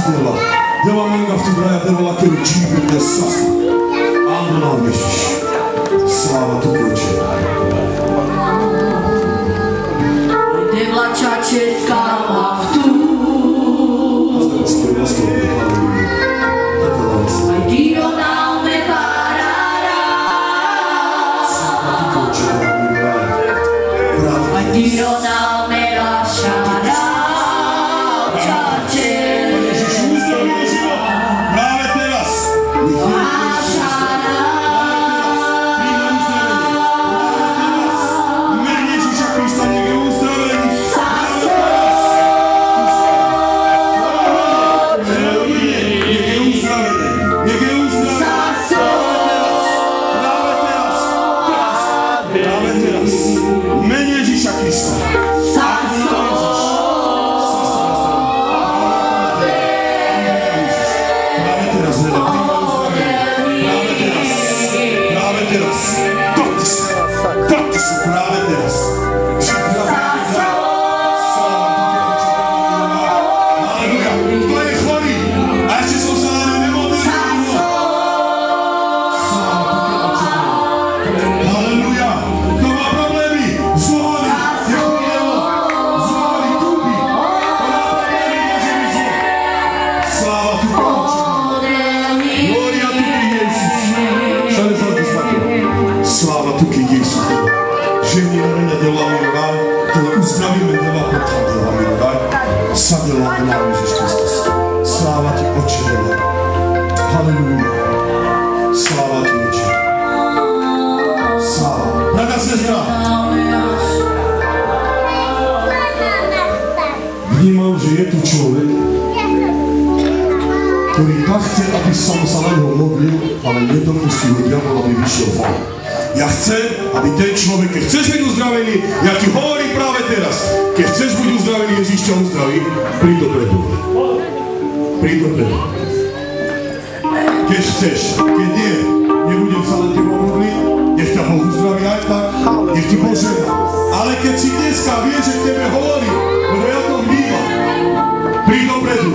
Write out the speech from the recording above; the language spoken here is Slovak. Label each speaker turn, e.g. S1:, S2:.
S1: Dela, dela manga v raja, dela keru číbi, dela sasu. Áno, nám Ježiš. Sláva tu koče.
S2: Dela čačeská laftu. Aj Dio nám me parará.
S1: Sláva tu koče,
S2: aj Dio nám me lašará.
S1: Vnímam, že je tu človek, ktorý tak chce, aby som sa na ňo modlil, ale nedopustil diabol, aby vyšiel von. Ja chcem, aby ten človek, keď chceš byť uzdravený, ja ti hovorím práve teraz, keď chceš byť uzdravený, Ježiš ťa uzdraví, príď dopredu. Príď dopredu. Keď chceš, keď nie, nebudem sa na teba modliť, nech ťa Boh uzdraví aj tak, nech ti požehná. Ale keď si dneska vieš, že k tebe hovorí, lebo ja to vnímam, príď dopredu.